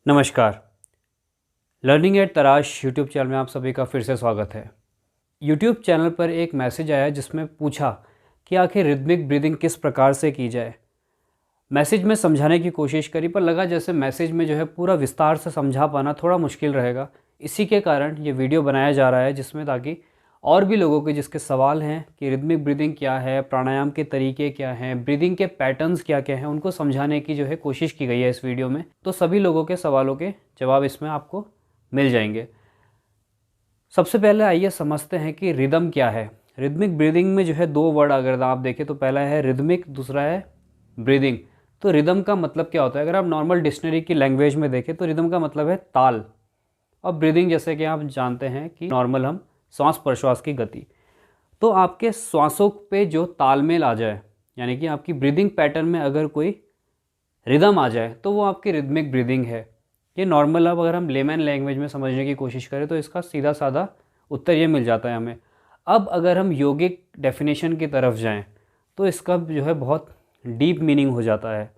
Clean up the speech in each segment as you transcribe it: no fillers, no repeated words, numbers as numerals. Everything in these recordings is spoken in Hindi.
नमस्कार। लर्निंग एट तराश यूट्यूब चैनल में आप सभी का फिर से स्वागत है। यूट्यूब चैनल पर एक मैसेज आया जिसमें पूछा कि आखिर रिदमिक ब्रीदिंग किस प्रकार से की जाए। मैसेज में समझाने की कोशिश करी पर लगा जैसे मैसेज में जो है पूरा विस्तार से समझा पाना थोड़ा मुश्किल रहेगा। इसी के कारण ये वीडियो बनाया जा रहा है जिसमें ताकि और भी लोगों के जिसके सवाल हैं कि रिदमिक ब्रीदिंग क्या है, प्राणायाम के तरीके क्या हैं, ब्रीदिंग के पैटर्न्स क्या क्या हैं, उनको समझाने की जो है कोशिश की गई है इस वीडियो में। तो सभी लोगों के सवालों के जवाब इसमें आपको मिल जाएंगे। सबसे पहले आइए समझते हैं कि रिदम क्या है। रिदमिक ब्रीदिंग में जो है दो वर्ड अगर आप देखें तो पहला है रिदमिक, दूसरा है ब्रीदिंग। तो रिदम का मतलब क्या होता है, अगर आप नॉर्मल डिक्शनरी की लैंग्वेज में देखें तो रिदम का मतलब है ताल, और ब्रीदिंग जैसे कि आप जानते हैं कि नॉर्मल हम श्वास प्रश्वास की गति। तो आपके श्वासों पे जो तालमेल आ जाए, यानी कि आपकी ब्रीदिंग पैटर्न में अगर कोई रिदम आ जाए तो वो आपकी रिदमिक ब्रीदिंग है। ये नॉर्मल, अब अगर हम लेमैन लैंग्वेज में समझने की कोशिश करें तो इसका सीधा साधा उत्तर ये मिल जाता है हमें। अब अगर हम योगिक डेफिनेशन की तरफ जाएं तो इसका जो है बहुत डीप मीनिंग हो जाता है।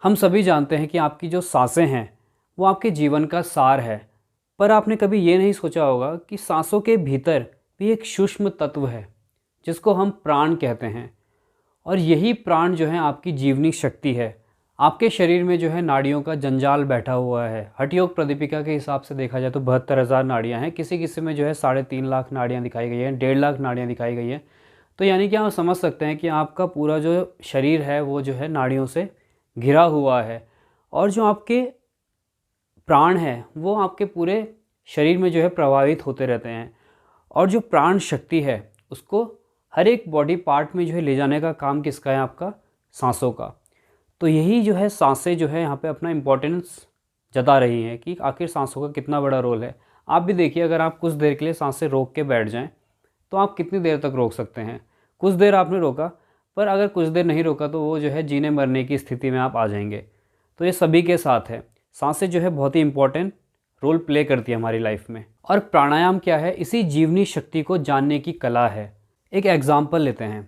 हम सभी जानते हैं कि आपकी जो सांसें हैं वो आपके जीवन का सार है, पर आपने कभी ये नहीं सोचा होगा कि सांसों के भीतर भी एक सूक्ष्म तत्व है जिसको हम प्राण कहते हैं, और यही प्राण जो है आपकी जीवनी शक्ति है। आपके शरीर में जो है नाड़ियों का जंजाल बैठा हुआ है। हठयोग प्रदीपिका के हिसाब से देखा जाए तो 72,000 नाड़ियाँ हैं, किसी किसी में जो है 3.5 लाख नाड़ियाँ दिखाई गई हैं, 1.5 लाख नाड़ियाँ दिखाई गई हैं। तो यानी कि आप समझ सकते हैं कि आपका पूरा जो शरीर है वो जो है नाड़ियों से घिरा हुआ है, और जो आपके प्राण है वो आपके पूरे शरीर में जो है प्रभावित होते रहते हैं। और जो प्राण शक्ति है उसको हर एक बॉडी पार्ट में जो है ले जाने का काम किसका है, आपका सांसों का। तो यही जो है सांसें जो है यहाँ पे अपना इम्पोर्टेंस जता रही हैं कि आखिर सांसों का कितना बड़ा रोल है। आप भी देखिए, अगर आप कुछ देर के लिए सांसें रोक के बैठ जाएं तो आप कितनी देर तक रोक सकते हैं। कुछ देर आपने रोका, पर अगर कुछ देर नहीं रोका तो वो जो है जीने मरने की स्थिति में आप आ जाएंगे। तो ये सभी के साथ है, सांसें जो है बहुत ही इंपॉर्टेंट रोल प्ले करती है हमारी लाइफ में। और प्राणायाम क्या है, इसी जीवनी शक्ति को जानने की कला है। एक एग्जाम्पल लेते हैं।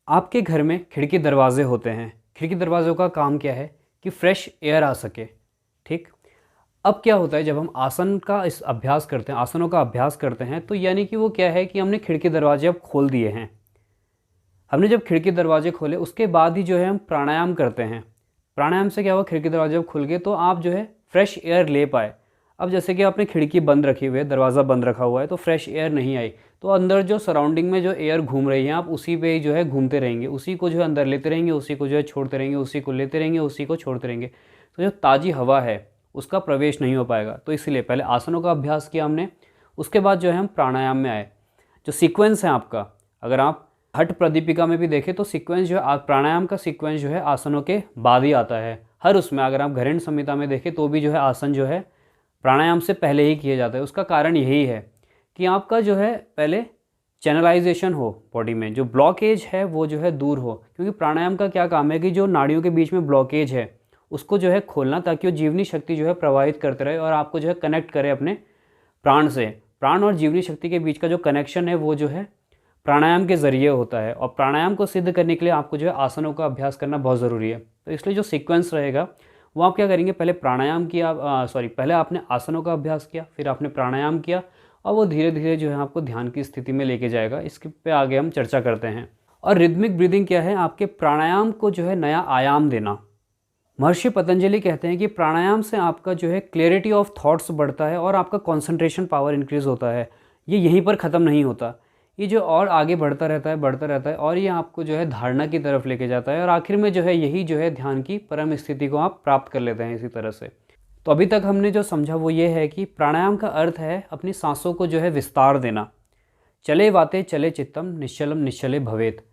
आपके घर में खिड़की दरवाजे होते हैं। खिड़की दरवाज़ों का काम क्या है कि फ्रेश एयर आ सके, ठीक। अब क्या होता है, जब हम आसन का इस अभ्यास करते हैं, आसनों का अभ्यास करते हैं, तो यानी कि वो क्या है कि हमने खिड़की दरवाजे अब खोल दिए हैं। हमने जब खिड़की दरवाजे खोले उसके बाद ही जो है हम प्राणायाम करते हैं। प्राणायाम से क्या हुआ, खिड़की दरवाजे जब खुल गए तो आप जो है फ्रेश एयर ले पाए। अब जैसे कि आपने खिड़की बंद रखी हुई है, दरवाज़ा बंद रखा हुआ है, तो फ्रेश एयर नहीं आई, तो अंदर जो सराउंडिंग में जो एयर घूम रही है आप उसी पे जो है घूमते रहेंगे, उसी को जो है अंदर लेते रहेंगे, उसी को जो है छोड़ते रहेंगे, उसी को लेते रहेंगे, उसी को छोड़ते रहेंगे। तो जो ताज़ी हवा है उसका प्रवेश नहीं हो पाएगा। तो इसलिए पहले आसनों का अभ्यास किया हमने, उसके बाद जो है हम प्राणायाम में आए। जो सीक्वेंस है आपका, अगर आप हठ प्रदीपिका में भी देखें तो सीक्वेंस जो है प्राणायाम का सीक्वेंस जो है आसनों के बाद ही आता है। हर उसमें अगर आप घरेंट संहिता में देखें तो भी जो है आसन जो है प्राणायाम से पहले ही किया जाता है। उसका कारण यही है कि आपका जो है पहले चैनलाइजेशन हो, बॉडी में जो ब्लॉकेज है वो जो है दूर हो। क्योंकि प्राणायाम का क्या काम है कि जो नाड़ियों के बीच में ब्लॉकेज है उसको जो है खोलना, ताकि वो जीवनी शक्ति जो है प्रवाहित करते रहे और आपको जो है कनेक्ट करे अपने प्राण से। प्राण और जीवनी शक्ति के बीच का जो कनेक्शन है वो जो है प्राणायाम के ज़रिए होता है, और प्राणायाम को सिद्ध करने के लिए आपको जो है आसनों का अभ्यास करना बहुत ज़रूरी है। तो इसलिए जो सीक्वेंस रहेगा वो आप क्या करेंगे, पहले प्राणायाम किया, पहले आपने आसनों का अभ्यास किया, फिर आपने प्राणायाम किया, और वो धीरे धीरे जो है आपको ध्यान की स्थिति में लेके जाएगा। इसके पे आगे हम चर्चा करते हैं। और रिदमिक ब्रीदिंग क्या है, आपके प्राणायाम को जो है नया आयाम देना। महर्षि पतंजलि कहते हैं कि प्राणायाम से आपका जो है क्लैरिटी ऑफ थॉट्स बढ़ता है और आपका कंसंट्रेशन पावर इंक्रीज़ होता है। ये यहीं पर ख़त्म नहीं होता, ये जो और आगे बढ़ता रहता है, बढ़ता रहता है, और ये आपको जो है धारणा की तरफ लेके जाता है, और आखिर में जो है यही जो है ध्यान की परम स्थिति को आप प्राप्त कर लेते हैं इसी तरह से। तो अभी तक हमने जो समझा वो ये है कि प्राणायाम का अर्थ है अपनी सांसों को जो है विस्तार देना। चले वाते चले चित्तम निश्चलम निश्चले भवेत।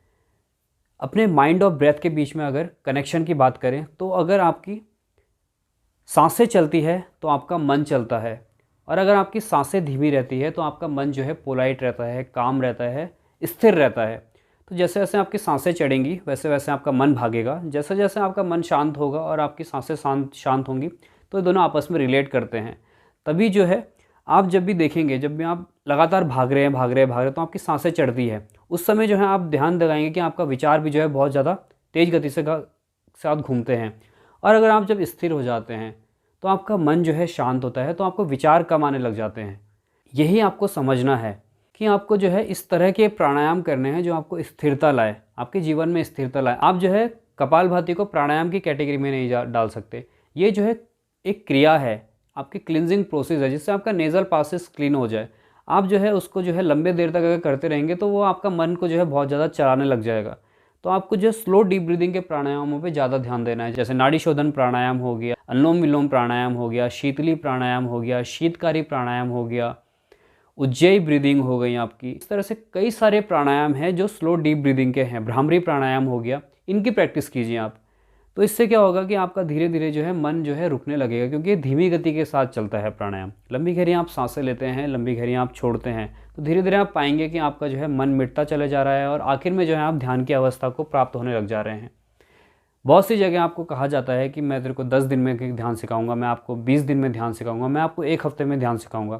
अपने माइंड और ब्रेथ के बीच में अगर कनेक्शन की बात करें तो अगर आपकी सांसें चलती है तो आपका मन चलता है, और अगर आपकी सांसें धीमी रहती है तो आपका मन जो है पोलाइट रहता है, काम रहता है, स्थिर रहता है। तो जैसे जैसे आपकी सांसें चढ़ेंगी वैसे वैसे आपका मन भागेगा। जैसे जैसे आपका मन शांत होगा और आपकी सांसें शांत होंगी तो ये दोनों आपस में रिलेट करते हैं। तभी जो है आप जब भी देखेंगे, जब भी आप लगातार भाग रहे हैं तो आपकी सांसें चढ़ती है, उस समय जो है आप ध्यान लगाएंगे कि आपका विचार भी जो है बहुत ज़्यादा तेज़ गति से साथ घूमते हैं। और अगर आप जब स्थिर हो जाते हैं तो आपका मन जो है शांत होता है, तो आपको विचार कम आने लग जाते हैं। यही आपको समझना है कि आपको जो है इस तरह के प्राणायाम करने हैं जो आपको स्थिरता लाए, आपके जीवन में स्थिरता लाए। आप जो है कपालभाति को प्राणायाम की कैटेगरी में नहीं डाल सकते। ये जो है एक क्रिया है, आपकी क्लिनजिंग प्रोसेस है, जिससे आपका नेज़ल पासेस क्लीन हो जाए। आप जो है उसको जो है लंबे देर तक अगर करते रहेंगे तो वो आपका मन को जो है बहुत ज़्यादा चलाने लग जाएगा। तो आपको जो स्लो डीप ब्रीदिंग के प्राणायामों पे ज़्यादा ध्यान देना है, जैसे नाड़ी शोधन प्राणायाम हो गया, अनुलोम विलोम प्राणायाम हो गया, शीतली प्राणायाम हो गया, शीतकारी प्राणायाम हो गया, उज्जयी ब्रीदिंग हो गई आपकी। इस तरह से कई सारे प्राणायाम हैं जो स्लो डीप ब्रीदिंग के हैं। भ्रामरी प्राणायाम हो गया, इनकी प्रैक्टिस कीजिए आप। तो इससे क्या होगा कि आपका धीरे धीरे जो है मन जो है रुकने लगेगा, क्योंकि ये धीमी गति के साथ चलता है प्राणायाम। लंबी गहरियाँ आप सांसें लेते हैं, लंबी गहरियाँ आप छोड़ते हैं, तो धीरे धीरे आप पाएंगे कि आपका जो है मन मिटता चले जा रहा है और आखिर में जो है आप ध्यान की अवस्था को प्राप्त होने लग जा रहे हैं। बहुत सी जगह आपको कहा जाता है कि मैं तेरे को 10 दिन में ध्यान सिखाऊंगा, मैं आपको 20 दिन में ध्यान सिखाऊंगा, मैं आपको 1 हफ्ते में ध्यान सिखाऊंगा।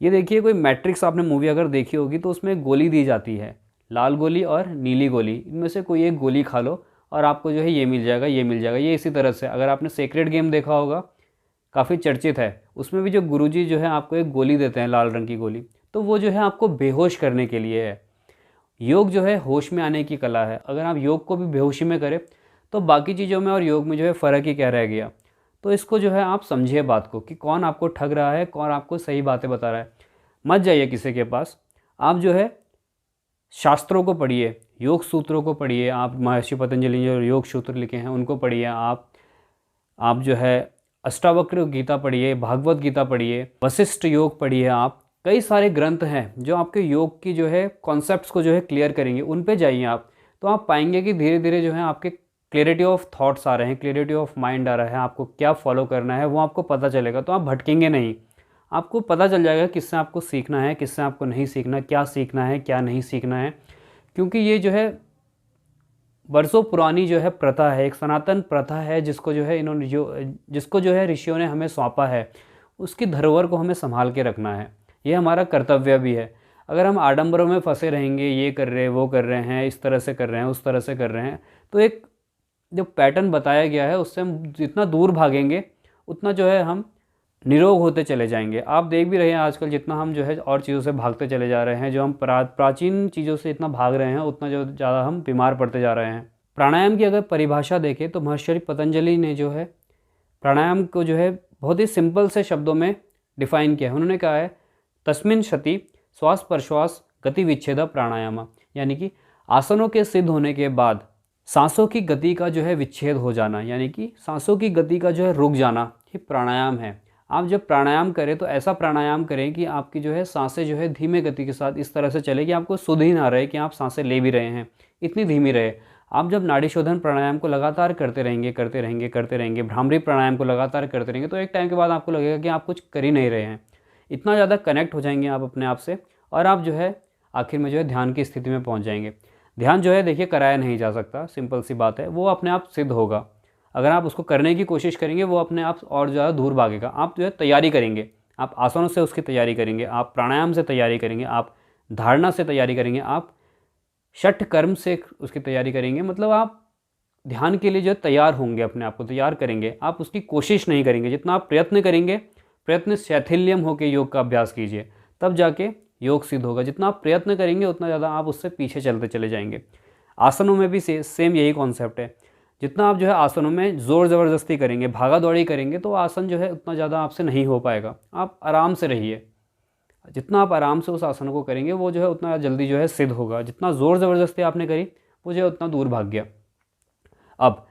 ये देखिए, कोई मैट्रिक्स आपने मूवी अगर देखी होगी तो उसमें एक गोली दी जाती है, लाल गोली और नीली गोली, इनमें से कोई एक गोली खा लो और आपको जो है ये मिल जाएगा, ये मिल जाएगा। ये इसी तरह से, अगर आपने सेक्रेड गेम देखा होगा, काफ़ी चर्चित है, उसमें भी जो गुरुजी जो है आपको एक गोली देते हैं, लाल रंग की गोली, तो वो जो है आपको बेहोश करने के लिए है। योग जो है होश में आने की कला है। अगर आप योग को भी बेहोशी में करें तो बाकी चीज़ों में और योग में जो है फ़र्क ही क्या रह गया। तो इसको जो है आप समझिए बात को, कि कौन आपको ठग रहा है, कौन आपको सही बातें बता रहा है। मत जाइए किसी के पास, आप जो है शास्त्रों को पढ़िए, योग सूत्रों को पढ़िए। आप महर्षि पतंजलि ने जो योग सूत्र लिखे हैं उनको पढ़िए। आप जो है अष्टावक्र गीता पढ़िए, भागवत गीता पढ़िए, वशिष्ठ योग पढ़िए। आप कई सारे ग्रंथ हैं जो आपके योग की जो है कॉन्सेप्ट्स को जो है क्लियर करेंगे, उन पे जाइए आप। तो आप पाएंगे कि धीरे धीरे जो है आपके क्लैरिटी ऑफ थॉट्स आ रहे हैं, क्लैरिटी ऑफ माइंड आ रहा है, आपको क्या फॉलो करना है वो आपको पता चलेगा। तो आप भटकेंगे नहीं, आपको पता चल जाएगा किससे आपको सीखना है, किससे आपको नहीं सीखना, क्या सीखना है, क्या नहीं सीखना है। क्योंकि ये जो है बरसों पुरानी जो है प्रथा है, एक सनातन प्रथा है, जिसको जो है जिसको जो है ऋषियों ने हमें सौंपा है, उसकी धरोहर को हमें संभाल के रखना है। ये हमारा कर्तव्य भी है। अगर हम आडंबरों में फंसे रहेंगे, ये कर रहे हैं, वो कर रहे हैं, इस तरह से कर रहे हैं, उस तरह से कर रहे हैं, तो एक जो पैटर्न बताया गया है उससे हम जितना दूर भागेंगे उतना जो है हम निरोग होते चले जाएंगे। आप देख भी रहे हैं आजकल जितना हम जो है और चीज़ों से भागते चले जा रहे हैं, जो हम प्राचीन चीज़ों से इतना भाग रहे हैं, उतना जो ज़्यादा हम बीमार पड़ते जा रहे हैं। प्राणायाम की अगर परिभाषा देखें तो महर्षि पतंजलि ने जो है प्राणायाम को जो है बहुत ही सिंपल से शब्दों में डिफाइन किया है। उन्होंने कहा है तस्मिन् सति श्वास प्रश्वास गति विच्छेद प्राणायाम, यानी कि आसनों के सिद्ध होने के बाद सांसों की गति का जो है विच्छेद हो जाना, यानी कि सांसों की गति का जो है रुक जाना, ये प्राणायाम है। आप जब प्राणायाम करें तो ऐसा प्राणायाम करें कि आपकी जो है सांसें जो है धीमे गति के साथ इस तरह से चले कि आपको सुध ही ना रहे कि आप सांसें ले भी रहे हैं, इतनी धीमी रहे। आप जब नाड़ी शोधन प्राणायाम को लगातार करते रहेंगे, भ्रामरी प्राणायाम को लगातार करते रहेंगे, तो एक टाइम के बाद आपको लगेगा कि आप कुछ कर ही नहीं रहे हैं। इतना ज़्यादा कनेक्ट हो जाएंगे आप अपने आप से, और आप जो है आखिर में जो है ध्यान की स्थिति में पहुँच जाएंगे। ध्यान जो है देखिए कराया नहीं जा सकता, सिंपल सी बात है, वो अपने आप सिद्ध होगा। अगर आप उसको करने की कोशिश करेंगे वो अपने आप और ज़्यादा दूर भागेगा। आप जो है तैयारी करेंगे, आप आसनों से उसकी तैयारी करेंगे, आप प्राणायाम से तैयारी करेंगे, आप धारणा से तैयारी करेंगे, आप षठ कर्म से उसकी तैयारी करेंगे। मतलब आप ध्यान के लिए जो तैयार होंगे, अपने आप को तैयार करेंगे। आप उसकी कोशिश नहीं करेंगे, जितना आप प्रयत्न करेंगे, प्रयत्न शैथिल्यम होकर योग का अभ्यास कीजिए, तब जाके योग सिद्ध होगा। जितना आप प्रयत्न करेंगे उतना ज़्यादा आप उससे पीछे चलते चले जाएंगे। आसनों में भी सेम यही कॉन्सेप्ट है। जितना आप जो है आसनों में ज़ोर ज़बरदस्ती करेंगे, भागा दौड़ी करेंगे, तो आसन जो है उतना ज़्यादा आपसे नहीं हो पाएगा। आप आराम से रहिए, जितना आप आराम से उस आसन को करेंगे वो जो है उतना जल्दी जो है सिद्ध होगा। जितना ज़ोर ज़बरदस्ती आपने करी वो जो है उतना दूर भाग गया। अब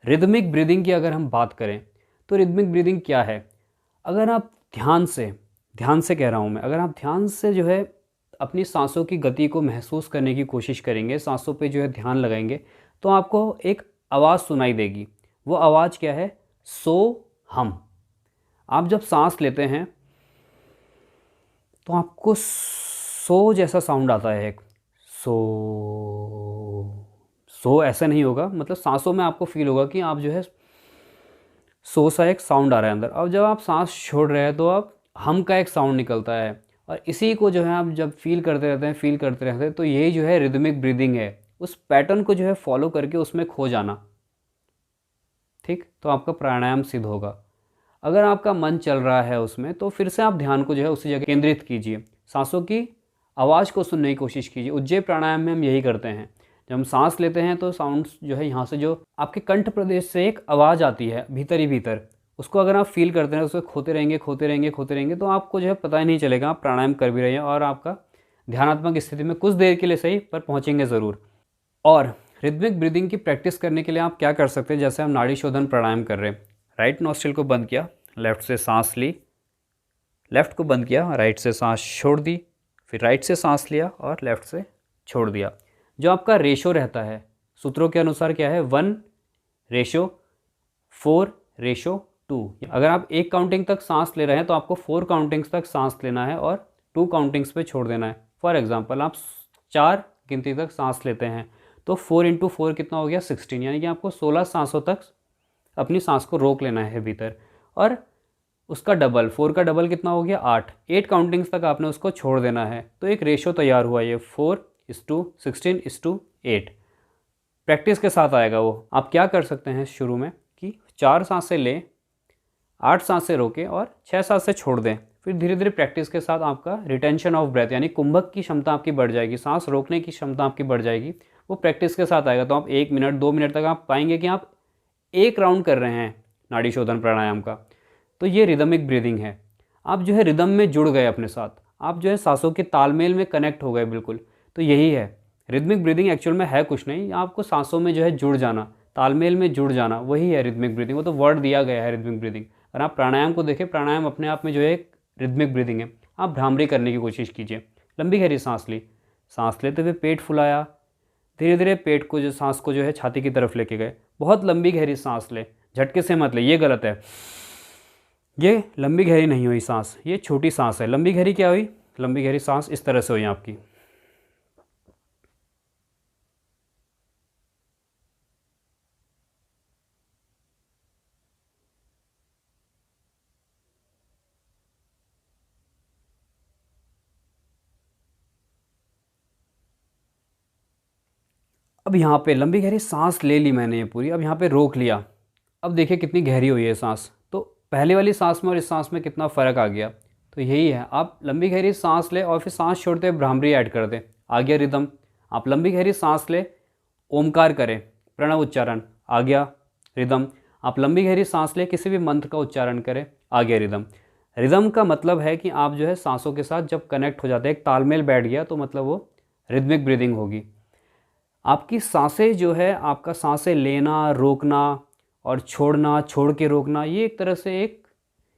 रिदमिक ब्रीदिंग की अगर हम बात करें तो रिदमिक ब्रीदिंग क्या है? अगर आप ध्यान से कह रहा हूँ मैं, अगर आप ध्यान से जो है अपनी सांसों की गति को महसूस करने की कोशिश करेंगे, सांसों पे जो है ध्यान लगाएंगे, तो आपको एक आवाज़ सुनाई देगी। वो आवाज़ क्या है? सो हम। आप जब सांस लेते हैं तो आपको सो जैसा साउंड आता है, एक सो ऐसा नहीं होगा, मतलब सांसों में आपको फील होगा कि आप जो है सो सा एक साउंड आ रहा है अंदर। अब जब आप सांस छोड़ रहे हैं तो आप हम का एक साउंड निकलता है, और इसी को जो है आप जब फील करते रहते हैं, तो यही जो है रिदमिक ब्रीदिंग है। उस पैटर्न को जो है फॉलो करके उसमें खो जाना, ठीक, तो आपका प्राणायाम सिद्ध होगा। अगर आपका मन चल रहा है उसमें, तो फिर से आप ध्यान को जो है उसी जगह केंद्रित कीजिए, सांसों की आवाज़ को सुनने की कोशिश कीजिए। उज्जैन प्राणायाम में हम यही करते हैं। जब हम सांस लेते हैं तो साउंड्स जो है यहाँ से जो आपके कंठ प्रदेश से एक आवाज़ आती है भीतर ही भीतर, उसको अगर आप फील करते हैं, उसको खोते रहेंगे खोते रहेंगे खोते रहेंगे, तो आपको जो है पता ही नहीं चलेगा आप प्राणायाम कर भी रहे हैं और आपका ध्यानात्मक स्थिति में कुछ देर के लिए सही पर पहुँचेंगे ज़रूर। और रिदमिक ब्रीदिंग की प्रैक्टिस करने के लिए आप क्या कर सकते हैं, जैसे हम नाड़ी शोधन प्राणायाम कर रहे हैं, राइट नॉस्ट्रिल को बंद किया, लेफ्ट से सांस ली, लेफ्ट को बंद किया, राइट से सांस छोड़ दी, फिर राइट से सांस लिया और लेफ्ट से छोड़ दिया। जो आपका रेशो रहता है सूत्रों के अनुसार क्या है, 1:4:2। अगर आप 1 काउंटिंग तक सांस ले रहे हैं तो आपको 4 काउंटिंग्स तक सांस लेना है और 2 काउंटिंग्स पे छोड़ देना है। फॉर एग्जांपल आप 4 गिनती तक सांस लेते हैं तो 4 × 4 कितना हो गया, 16, यानी कि आपको 16 सांसों तक अपनी सांस को रोक लेना है भीतर, और उसका डबल 4 का डबल कितना हो गया, 8 काउंटिंग्स तक आपने उसको छोड़ देना है। तो एक रेशो तैयार हुआ, ये 4:16:8। प्रैक्टिस के साथ आएगा वो। आप क्या कर सकते हैं शुरू में कि 4 सांसें लें, 8 सांसें रोकें और 6 सांसें छोड़ दें। फिर धीरे धीरे प्रैक्टिस के साथ आपका रिटेंशन ऑफ ब्रेथ यानी कुंभक की क्षमता आपकी बढ़ जाएगी, सांस रोकने की क्षमता आपकी बढ़ जाएगी। वो प्रैक्टिस के साथ आएगा। तो आप 1 मिनट 2 मिनट तक आप पाएंगे कि आप 1 राउंड कर रहे हैं नाड़ी शोधन प्राणायाम का। तो ये रिदमिक ब्रीदिंग है। आप जो है रिदम में जुड़ गए अपने साथ, आप जो है सांसों के तालमेल में कनेक्ट हो गए बिल्कुल। तो यही है रिदमिक ब्रीदिंग। एक्चुअल में है कुछ नहीं, आपको सांसों में जो है जुड़ जाना, तालमेल में जुड़ जाना, वही है रिदमिक ब्रीदिंग। वो तो वर्ड दिया गया है रिदमिक ब्रीदिंग। अगर आप प्राणायाम को देखें, प्राणायाम अपने आप में जो है एक रिदमिक ब्रीदिंग है। आप भ्रामरी करने की कोशिश कीजिए। लंबी गहरी सांस ली, सांस लेते हुए पेट फुलाया, धीरे धीरे पेट को जो सांस को जो है छाती की तरफ लेके गए। बहुत लंबी गहरी सांस ले, झटके से मत ले, ये गलत है। ये लंबी गहरी नहीं हुई सांस, ये छोटी सांस है। लंबी गहरी क्या हुई, लंबी गहरी सांस इस तरह से हुई आपकी। अब यहाँ पे लंबी गहरी सांस ले ली मैंने ये पूरी, अब यहाँ पे रोक लिया। अब देखिए कितनी गहरी हुई है सांस। तो पहले वाली सांस में और इस सांस में कितना फ़र्क आ गया। तो यही है, आप लंबी गहरी सांस ले और फिर सांस छोड़ते हुए भ्रामरी ऐड कर दें, आ गया रिदम। आप लंबी गहरी सांस ले, ओमकार करें, प्रणव उच्चारण, आ गया रिदम। आप लंबी गहरी सांस ले, किसी भी मंत्र का उच्चारण करें, आ गया रिदम। रिदम का मतलब है कि आप जो है सांसों के साथ जब कनेक्ट हो जाते हैं, एक तालमेल बैठ गया, तो मतलब वो रिदमिक ब्रीदिंग होगी। आपकी सांसें जो है, आपका सांसें लेना, रोकना और छोड़ना, छोड़ के रोकना, ये एक तरह से एक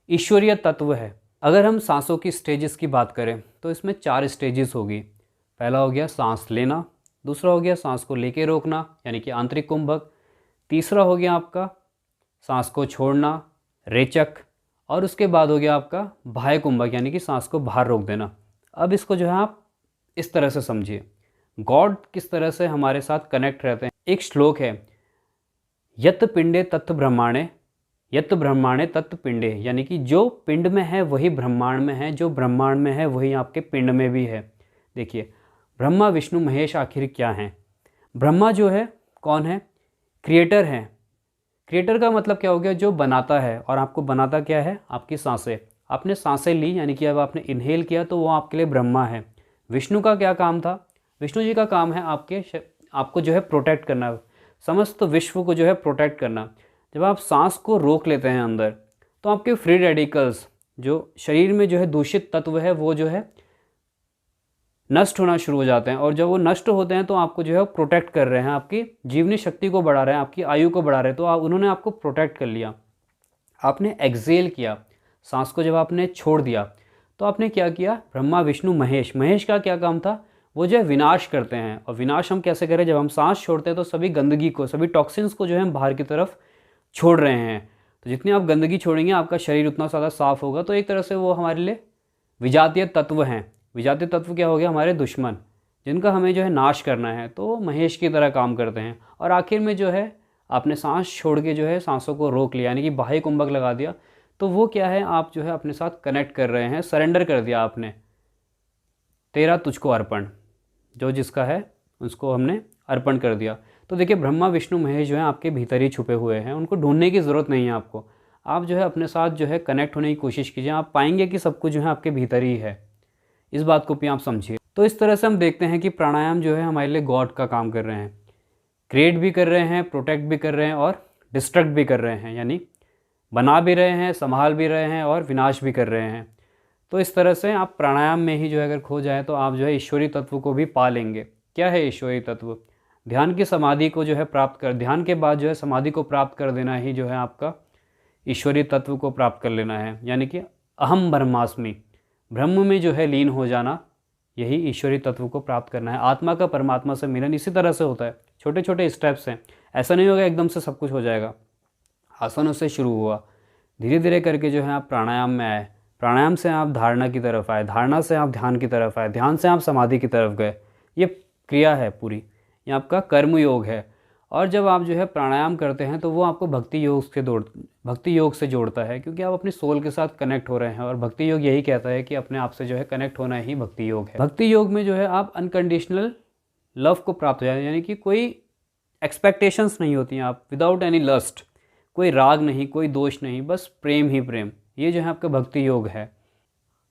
ईश्वरीय तत्व है। अगर हम सांसों की स्टेजेस की बात करें तो इसमें 4 स्टेजेस होगी। पहला हो गया सांस लेना, दूसरा हो गया सांस को लेके रोकना यानी कि आंतरिक कुंभक, तीसरा हो गया आपका सांस को छोड़ना, रेचक, और उसके बाद हो गया आपका बाह्य कुंभक यानी कि सांस को बाहर रोक देना। अब इसको जो है आप इस तरह से समझिए, गॉड किस तरह से हमारे साथ कनेक्ट रहते हैं। एक श्लोक है, यत पिंडे तत् ब्रह्मांडे, यत ब्रह्मांडे तत् पिंडे, यानी कि जो पिंड में है वही ब्रह्मांड में है, जो ब्रह्मांड में है वही आपके पिंड में भी है। देखिए, ब्रह्मा विष्णु महेश आखिर क्या हैं। ब्रह्मा जो है कौन है, क्रिएटर है। क्रिएटर का मतलब क्या हो गया, जो बनाता है। और आपको बनाता क्या है, आपकी सांसें। आपने सांसें ली यानी कि अब आपने इनहेल किया, तो वो आपके लिए ब्रह्मा है। विष्णु का क्या काम था, विष्णु जी का काम है आपको जो है प्रोटेक्ट करना, समस्त विश्व को जो है प्रोटेक्ट करना। जब आप सांस को रोक लेते हैं अंदर, तो आपके फ्री रेडिकल्स, जो शरीर में जो है दूषित तत्व है, वो जो है नष्ट होना शुरू हो जाते हैं। और जब वो नष्ट होते हैं तो आपको जो है प्रोटेक्ट कर रहे हैं, आपकी जीवनी शक्ति को बढ़ा रहे हैं, आपकी आयु को बढ़ा रहे हैं। तो उन्होंने आपको प्रोटेक्ट कर लिया। आपने एक्सेल किया, सांस को जब आपने छोड़ दिया, तो आपने क्या किया, ब्रह्मा विष्णु महेश, महेश का क्या काम था, वो जो है विनाश करते हैं। और विनाश हम कैसे करें, जब हम सांस छोड़ते हैं तो सभी गंदगी को, सभी टॉक्सिन्स को जो है हम बाहर की तरफ छोड़ रहे हैं। तो जितनी आप गंदगी छोड़ेंगे, आपका शरीर उतना ज़्यादा साफ होगा। तो एक तरह से वो हमारे लिए विजातीय तत्व हैं। विजातीय तत्व क्या हो गया, हमारे दुश्मन, जिनका हमें जो है नाश करना है। तो महेश की तरह काम करते हैं। और आखिर में जो है आपने सांस छोड़ के जो है सांसों को रोक लिया यानी कि बाह्य कुंभक लगा दिया, तो वो क्या है, आप जो है अपने साथ कनेक्ट कर रहे हैं, सरेंडर कर दिया आपने। तेरा तुझको अर्पण, जो जिसका है उसको हमने अर्पण कर दिया। तो देखिए, ब्रह्मा विष्णु महेश जो है आपके भीतर ही छुपे हुए हैं, उनको ढूंढने की ज़रूरत नहीं है आपको। आप जो है अपने साथ जो है कनेक्ट होने की कोशिश कीजिए। आप पाएंगे कि सब कुछ जो है आपके भीतर ही है। इस बात को भी आप समझिए। तो इस तरह से हम देखते हैं कि प्राणायाम जो है हमारे लिए गॉड का काम कर रहे हैं। क्रिएट भी कर रहे हैं, प्रोटेक्ट भी कर रहे हैं और डिस्ट्रक्ट भी कर रहे हैं, यानी बना भी रहे हैं, संभाल भी रहे हैं और विनाश भी कर रहे हैं। तो इस तरह से आप प्राणायाम में ही जो है अगर खो जाए तो आप जो है ईश्वरीय तत्व को भी पा लेंगे। क्या है ईश्वरीय तत्व? ध्यान की समाधि को जो है प्राप्त कर, ध्यान के बाद जो है समाधि को प्राप्त कर देना ही जो है आपका ईश्वरीय तत्व को प्राप्त कर लेना है, यानी कि अहम ब्रह्मास्मि, ब्रह्म में जो है लीन हो जाना, यही ईश्वरीय तत्व को प्राप्त करना है। आत्मा का परमात्मा से मिलन इसी तरह से होता है। छोटे छोटे स्टेप्स हैं, ऐसा नहीं होगा एकदम से सब कुछ हो जाएगा। आसनों से शुरू हुआ, धीरे धीरे करके जो है आप प्राणायाम में आए, प्राणायाम से आप धारणा की तरफ आए, धारणा से आप ध्यान की तरफ आए, ध्यान से आप समाधि की तरफ गए। ये क्रिया है पूरी, ये आपका कर्म योग है। और जब आप जो है प्राणायाम करते हैं तो वो आपको भक्ति योग से जोड़ता है, क्योंकि आप अपनी सोल के साथ कनेक्ट हो रहे हैं। और भक्ति योग यही कहता है कि अपने आप से जो है कनेक्ट होना ही भक्ति योग है। भक्ति योग में जो है आप अनकंडीशनल लव को प्राप्त हो जाए, यानी कि कोई एक्सपेक्टेशंस नहीं होती हैं, आप विदाउट एनी लस्ट, कोई राग नहीं, कोई दोष नहीं, बस प्रेम ही प्रेम। ये जो है आपका भक्ति योग है।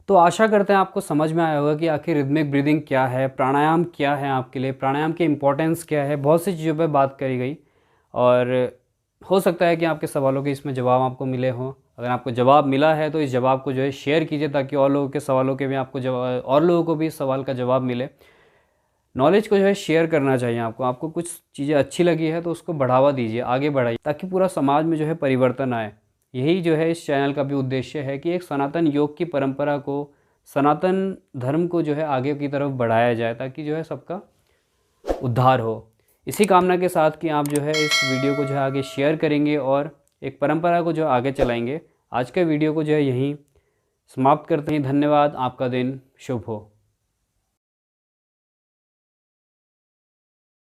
तो आशा करते हैं आपको समझ में आया होगा कि आखिर रिदमिक ब्रीदिंग क्या है, प्राणायाम क्या है आपके लिए, प्राणायाम की इम्पोर्टेंस क्या है। बहुत सी चीज़ों पे बात करी गई और हो सकता है कि आपके सवालों के इसमें जवाब आपको मिले हों। अगर आपको जवाब मिला है तो इस जवाब को जो है शेयर कीजिए, ताकि और लोगों के सवालों के भी आपको जवाब, और लोगों को भी इस सवाल का जवाब मिले। नॉलेज को जो है शेयर करना चाहिए आपको कुछ चीज़ें अच्छी लगी है तो उसको बढ़ावा दीजिए, आगे बढ़ाइए, ताकि पूरा समाज में जो है परिवर्तन आए। यही जो है इस चैनल का भी उद्देश्य है कि एक सनातन योग की परंपरा को, सनातन धर्म को जो है आगे की तरफ बढ़ाया जाए, ताकि जो है सबका उद्धार हो। इसी कामना के साथ कि आप जो है इस वीडियो को जो है आगे शेयर करेंगे और एक परंपरा को जो आगे चलाएंगे। आज के वीडियो को जो है यहीं समाप्त करते हैं। धन्यवाद। आपका दिन शुभ हो।